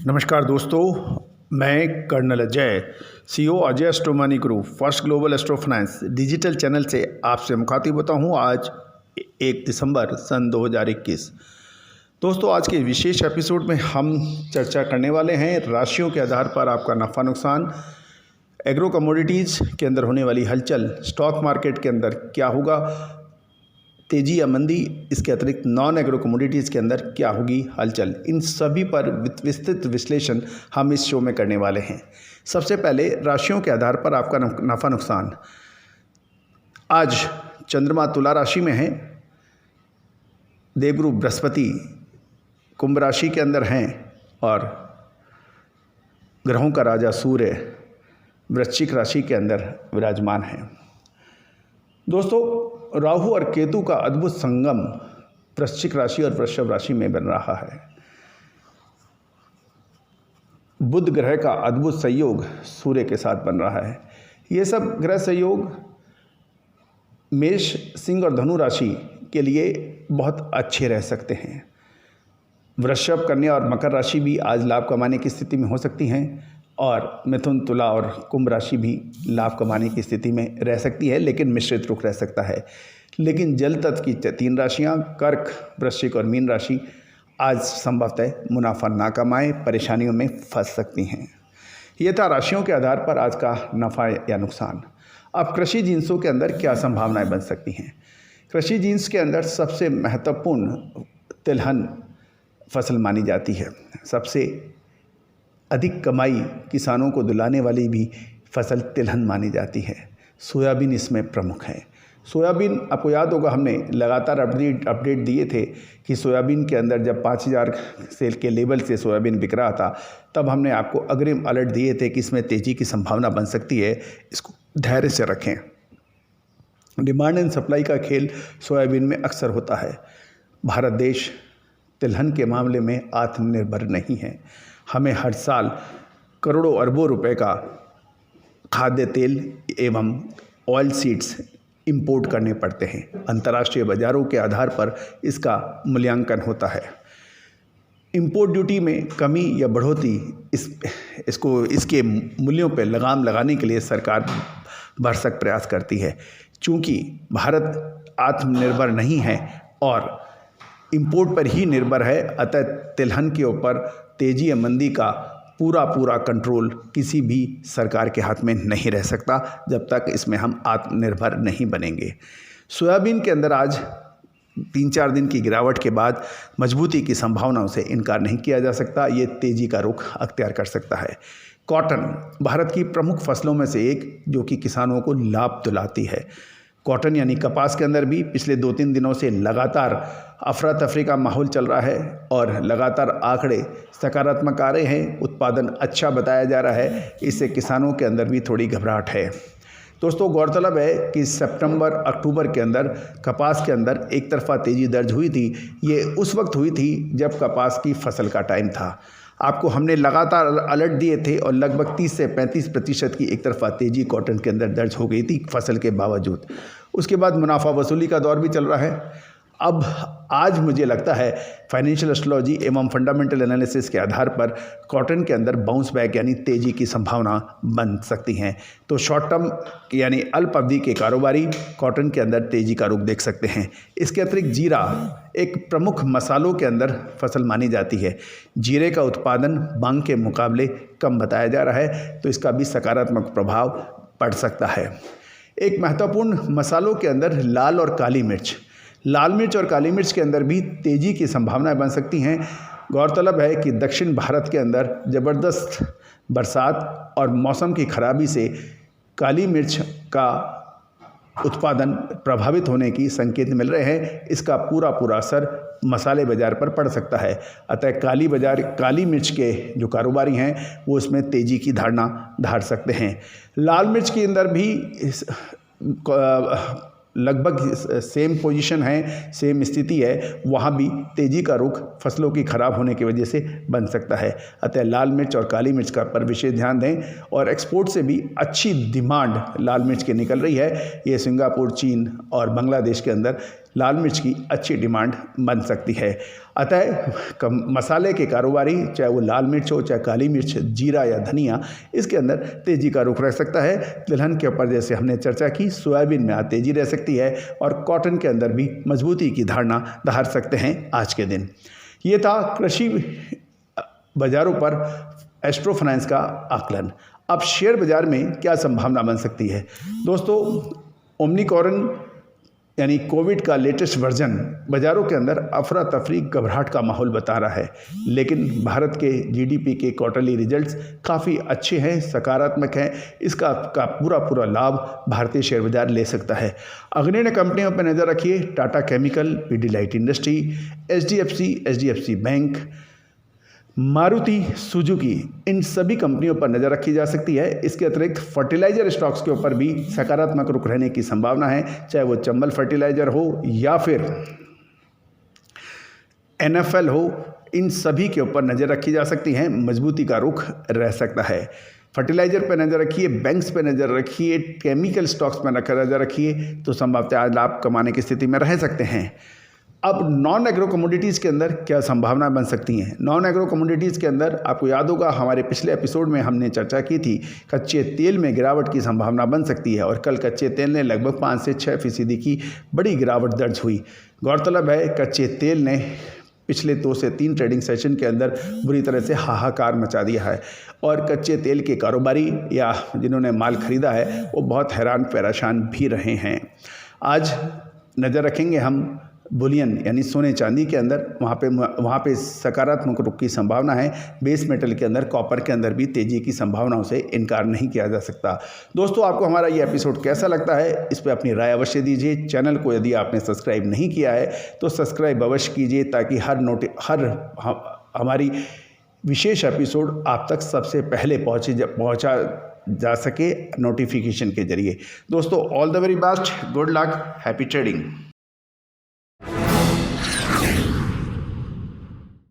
नमस्कार दोस्तों, मैं colonel Ajay, CEO Ajay astro money group first global astro finance digital channel से आपसे मुखातिब होता हूं। आज 1 दिसंबर सन 2021। दोस्तों, आज के विशेष एपिसोड में हम चर्चा करने वाले हैं राशियों के आधार पर आपका नफ़ा नुकसान, एग्रो कमोडिटीज़ के अंदर होने वाली हलचल, स्टॉक मार्केट के अंदर क्या होगा, तेज़ी या मंदी, इसके अतिरिक्त नॉन एग्रो कमोडिटीज़ के अंदर क्या होगी हलचल, इन सभी पर विस्तृत विश्लेषण हम इस शो में करने वाले हैं। सबसे पहले राशियों के आधार पर आपका नफ़ा नुकसान। आज चंद्रमा तुला राशि में है, देवगुरु बृहस्पति कुंभ राशि के अंदर हैं और ग्रहों का राजा सूर्य वृश्चिक राशि के अंदर विराजमान हैं। दोस्तों, राहु और केतु का अद्भुत संगम वृश्चिक राशि और वृषभ राशि में बन रहा है। बुध ग्रह का अद्भुत संयोग सूर्य के साथ बन रहा है। ये सब ग्रह संयोग मेष, सिंह और धनु राशि के लिए बहुत अच्छे रह सकते हैं। वृषभ, कन्या और मकर राशि भी आज लाभ कमाने की स्थिति में हो सकती हैं और मिथुन, तुला और कुंभ राशि भी लाभ कमाने की स्थिति में रह सकती है, लेकिन मिश्रित रुख रह सकता है। लेकिन जल तत्व की 3 राशियां, कर्क, वृश्चिक और मीन राशि आज संभवतः मुनाफा ना कमाएं, परेशानियों में फंस सकती हैं। ये था राशियों के आधार पर आज का नफ़ा या नुकसान। अब कृषि जिन्सों के अंदर क्या संभावनाएं बन सकती हैं। कृषि जिन्स के अंदर सबसे महत्वपूर्ण तिलहन फसल मानी जाती है। सबसे अधिक कमाई किसानों को दिलाने वाली भी फसल तिलहन मानी जाती है। सोयाबीन इसमें प्रमुख है। सोयाबीन, आपको याद होगा, हमने लगातार अपडेट दिए थे कि सोयाबीन के अंदर जब 5000 सेल के लेवल से सोयाबीन बिक रहा था, तब हमने आपको अग्रिम अलर्ट दिए थे कि इसमें तेज़ी की संभावना बन सकती है, इसको धैर्य से रखें। डिमांड एंड सप्लाई का खेल सोयाबीन में अक्सर होता है। भारत देश तिलहन के मामले में आत्मनिर्भर नहीं है। हमें हर साल करोड़ों अरबों रुपए का खाद्य तेल एवं ऑयल सीड्स इंपोर्ट करने पड़ते हैं। अंतर्राष्ट्रीय बाज़ारों के आधार पर इसका मूल्यांकन होता है। इंपोर्ट ड्यूटी में कमी या बढ़ोतरी इसके मूल्यों पर लगाम लगाने के लिए सरकार भरसक प्रयास करती है। चूँकि भारत आत्मनिर्भर नहीं है और इंपोर्ट पर ही निर्भर है, अतः तिलहन के ऊपर तेजी या मंदी का पूरा कंट्रोल किसी भी सरकार के हाथ में नहीं रह सकता जब तक इसमें हम आत्मनिर्भर नहीं बनेंगे। सोयाबीन के अंदर आज 3-4 दिन की गिरावट के बाद मजबूती की संभावनाओं से इनकार नहीं किया जा सकता। ये तेज़ी का रुख अख्तियार कर सकता है। कॉटन भारत की प्रमुख फसलों में से एक जो कि किसानों को लाभ दिलाती है। कॉटन यानी कपास के अंदर भी पिछले 2-3 दिनों से लगातार अफरा तफरी का माहौल चल रहा है और लगातार आंकड़े सकारात्मक आ रहे हैं। उत्पादन अच्छा बताया जा रहा है, इससे किसानों के अंदर भी थोड़ी घबराहट है। दोस्तों, गौरतलब है कि सितंबर अक्टूबर के अंदर कपास के अंदर एक तरफा तेज़ी दर्ज हुई थी। ये उस वक्त हुई थी जब कपास की फसल का टाइम था। आपको हमने लगातार अलर्ट दिए थे और लगभग 30 से 35% की एक तरफा तेज़ी कॉटन के अंदर दर्ज हो गई थी फसल के बावजूद। उसके बाद मुनाफा वसूली का दौर भी चल रहा है। अब आज मुझे लगता है फाइनेंशियल एस्ट्रोलॉजी एवं फंडामेंटल एनालिसिस के आधार पर कॉटन के अंदर बाउंस बैक यानी तेज़ी की संभावना बन सकती हैं। तो शॉर्ट टर्म यानी अल्प अवधि के कारोबारी कॉटन के अंदर तेज़ी का रुख देख सकते हैं। इसके अतिरिक्त जीरा एक प्रमुख मसालों के अंदर फसल मानी जाती है। जीरे का उत्पादन बांग के मुकाबले कम बताया जा रहा है, तो इसका भी सकारात्मक प्रभाव पड़ सकता है। एक महत्वपूर्ण मसालों के अंदर लाल और काली मिर्च, लाल मिर्च और काली मिर्च के अंदर भी तेज़ी की संभावनाएं बन सकती हैं। गौरतलब है कि दक्षिण भारत के अंदर ज़बरदस्त बरसात और मौसम की खराबी से काली मिर्च का उत्पादन प्रभावित होने की संकेत मिल रहे हैं। इसका पूरा असर मसाले बाज़ार पर पड़ सकता है। अतः काली मिर्च के जो कारोबारी हैं वो इसमें तेज़ी की धारणा धार सकते हैं। लाल मिर्च के अंदर भी लगभग सेम पोजीशन है, सेम स्थिति है, वहाँ भी तेज़ी का रुख फसलों की खराब होने की वजह से बन सकता है। अतः लाल मिर्च और काली मिर्च का पर विशेष ध्यान दें। और एक्सपोर्ट से भी अच्छी डिमांड लाल मिर्च की निकल रही है। ये सिंगापुर, चीन और बांग्लादेश के अंदर लाल मिर्च की अच्छी डिमांड बन सकती है। अतः मसाले के कारोबारी, चाहे वो लाल मिर्च हो, चाहे काली मिर्च, जीरा या धनिया, इसके अंदर तेज़ी का रुख रह सकता है। तिलहन के ऊपर जैसे हमने चर्चा की, सोयाबीन में आज तेज़ी रह सकती है और कॉटन के अंदर भी मजबूती की धारणा धार सकते हैं आज के दिन। ये था कृषि बाजारों पर एस्ट्रो फाइनेंस का आकलन। अब शेयर बाजार में क्या संभावना बन सकती है? दोस्तों, ओमिक्रॉन यानी कोविड का लेटेस्ट वर्जन बाज़ारों के अंदर अफरा तफरी, घबराहट का माहौल बता रहा है, लेकिन भारत के जीडीपी के क्वार्टरली रिजल्ट्स काफ़ी अच्छे हैं, सकारात्मक हैं। इसका पूरा लाभ भारतीय शेयर बाजार ले सकता है। अग्रणी कंपनियों पर नज़र रखिए, Tata chemical, Pidilite industry, HDFC bank, Maruti Suzuki, इन सभी कंपनियों पर नज़र रखी जा सकती है। इसके अतिरिक्त फर्टिलाइजर स्टॉक्स के ऊपर भी सकारात्मक रुख रहने की संभावना है, चाहे वो चंबल फर्टिलाइजर हो या फिर एनएफएल हो, इन सभी के ऊपर नज़र रखी जा सकती है। मजबूती का रुख रह सकता है। फर्टिलाइजर पर नज़र रखिए, बैंक्स पर नज़र रखिए, केमिकल स्टॉक्स पर नज़र रखिए, तो संभवतः आज लाभ कमाने की स्थिति में रह सकते हैं। अब नॉन एग्रो कमोडिटीज़ के अंदर क्या संभावना बन सकती हैं? नॉन एग्रो कमोडिटीज़ के अंदर आपको याद होगा, हमारे पिछले एपिसोड में हमने चर्चा की थी, कच्चे तेल में गिरावट की संभावना बन सकती है और कल कच्चे तेल ने लगभग 5 से 6% की बड़ी गिरावट दर्ज हुई। गौरतलब है, कच्चे तेल ने पिछले 2 से 3 ट्रेडिंग सेशन के अंदर बुरी तरह से हाहाकार मचा दिया है और कच्चे तेल के कारोबारी या जिन्होंने माल खरीदा है वो बहुत हैरान परेशान भी रहे हैं। आज नज़र रखेंगे हम बुलियन यानी सोने चांदी के अंदर, वहाँ पे सकारात्मक रुख की संभावना है। बेस मेटल के अंदर, कॉपर के अंदर भी तेज़ी की संभावनाओं से इनकार नहीं किया जा सकता। दोस्तों, आपको हमारा ये एपिसोड कैसा लगता है, इस पर अपनी राय अवश्य दीजिए। चैनल को यदि आपने सब्सक्राइब नहीं किया है तो सब्सक्राइब अवश्य कीजिए, ताकि हमारी विशेष एपिसोड आप तक सबसे पहले पहुँचा जा सके नोटिफिकेशन के जरिए। दोस्तों, all the very best, good luck, happy trading.